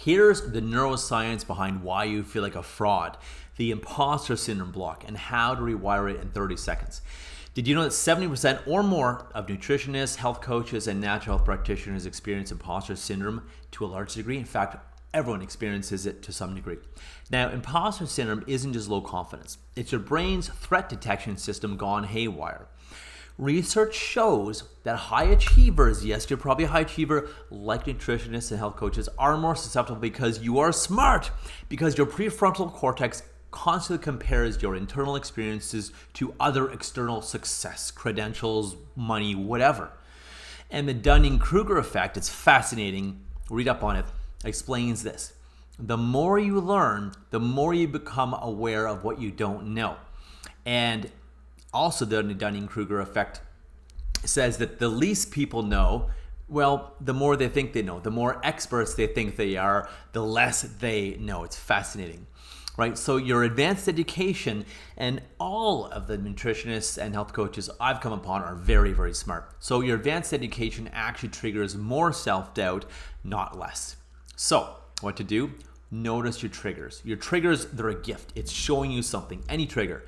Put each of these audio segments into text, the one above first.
Here's the neuroscience behind why you feel like a fraud, the imposter syndrome block, and how to rewire it in 30 seconds. Did you know that 70% or more of nutritionists, health coaches, and natural health practitioners experience imposter syndrome to a large degree? In fact, everyone experiences it to some degree. Now, imposter syndrome isn't just low confidence. It's your brain's threat detection system gone haywire. Research shows that high achievers, yes, you're probably a high achiever, like nutritionists and health coaches, are more susceptible because you are smart, because your prefrontal cortex constantly compares your internal experiences to other external success, credentials, money, whatever. And the Dunning-Kruger effect, it's fascinating, read up on it, explains this. The more you learn, the more you become aware of what you don't know. And also, the Dunning-Kruger effect says that the least people know, well, the more they think they know. The more experts they think they are, the less they know. It's fascinating, right? So your advanced education, and all of the nutritionists and health coaches I've come upon are very, very smart. So your advanced education actually triggers more self-doubt, not less. So what to do? Notice your triggers. Your triggers, they're a gift. It's showing you something, any trigger.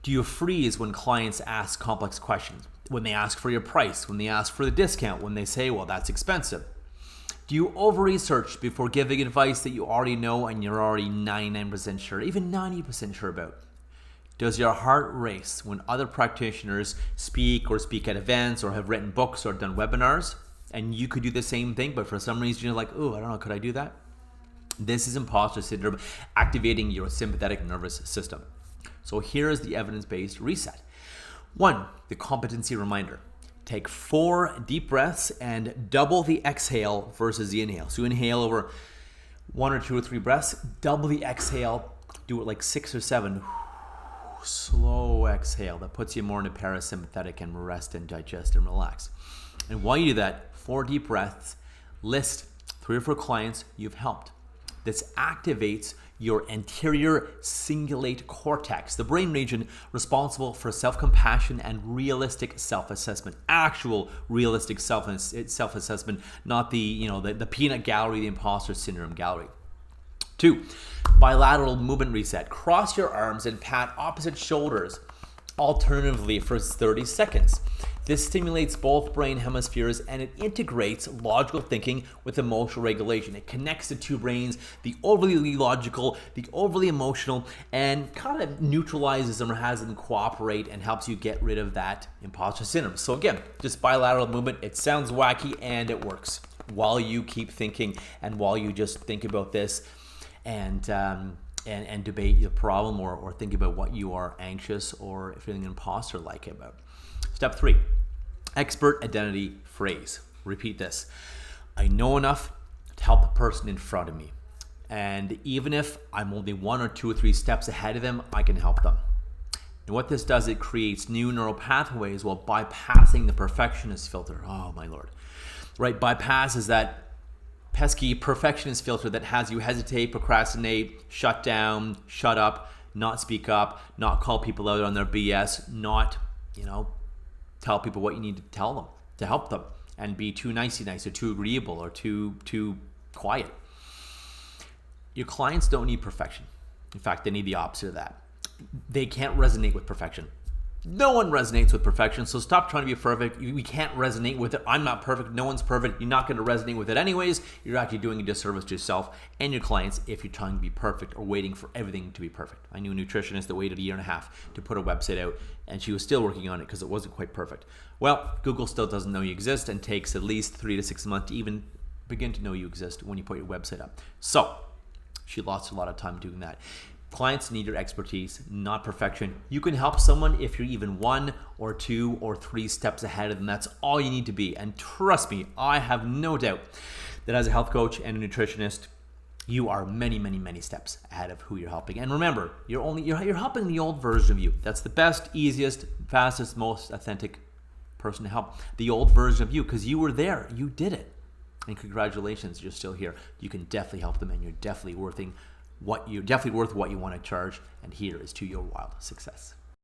Do you freeze when clients ask complex questions? When they ask for your price? When they ask for the discount? When they say, well, that's expensive? Do you over-research before giving advice that you already know and you're already 99% sure, even 90% sure about? Does your heart race when other practitioners speak at events or have written books or done webinars? And you could do the same thing, but for some reason you're like, oh, I don't know, could I do that? This is imposter syndrome activating your sympathetic nervous system. So here is the evidence-based reset. 1, the competency reminder. Take 4 deep breaths and double the exhale versus the inhale. So you inhale over 1 or 2 or 3 breaths, double the exhale, do it like 6 or 7. Slow exhale. That puts you more into parasympathetic and rest and digest and relax. And while you do that, 4 deep breaths, list 3 or 4 clients you've helped. This activates your anterior cingulate cortex, the brain region responsible for self-compassion and realistic self-assessment, actual realistic self-assessment, not the peanut gallery, the imposter syndrome gallery. 2, bilateral movement reset. Cross your arms and pat opposite shoulders, alternatively for 30 seconds. This stimulates both brain hemispheres and it integrates logical thinking with emotional regulation. It connects the 2 brains, the overly logical, the overly emotional, and kind of neutralizes them or has them cooperate and helps you get rid of that imposter syndrome. So again, just bilateral movement. It sounds wacky and it works while you keep thinking and while you just think about this and debate the problem or think about what you are anxious or feeling imposter-like about. Step 3, expert identity phrase. Repeat this. I know enough to help the person in front of me. And even if I'm only 1 or 2 or 3 steps ahead of them, I can help them. And what this does, it creates new neural pathways while bypassing the perfectionist filter. Oh my Lord. Right, bypass is that pesky perfectionist filter that has you hesitate, procrastinate, shut down, shut up, not speak up, not call people out on their BS, not, tell people what you need to tell them to help them, and be too nicey nice or too agreeable or too quiet. Your clients don't need perfection. In fact, they need the opposite of that. They can't resonate with perfection. No one resonates with perfection, so stop trying to be perfect. We can't resonate with it. I'm not perfect. No one's perfect. You're not going to resonate with it anyways. You're actually doing a disservice to yourself and your clients if you're trying to be perfect or waiting for everything to be perfect. I knew a nutritionist that waited 1.5 years to put a website out, and she was still working on it because it wasn't quite perfect. Well, Google still doesn't know you exist and takes at least 3 to 6 months to even begin to know you exist when you put your website up. So she lost a lot of time doing that. Clients need your expertise, not perfection. You can help someone if you're even 1 or 2 or 3 steps ahead of them. That's all you need to be. And trust me, I have no doubt that as a health coach and a nutritionist, you are many, many, many steps ahead of who you're helping. And remember, you're helping the old version of you. That's the best, easiest, fastest, most authentic person to help. The old version of you, because you were there, you did it. And congratulations, you're still here. You can definitely help them, and you're definitely worth what you want to charge, and here is to your wild success.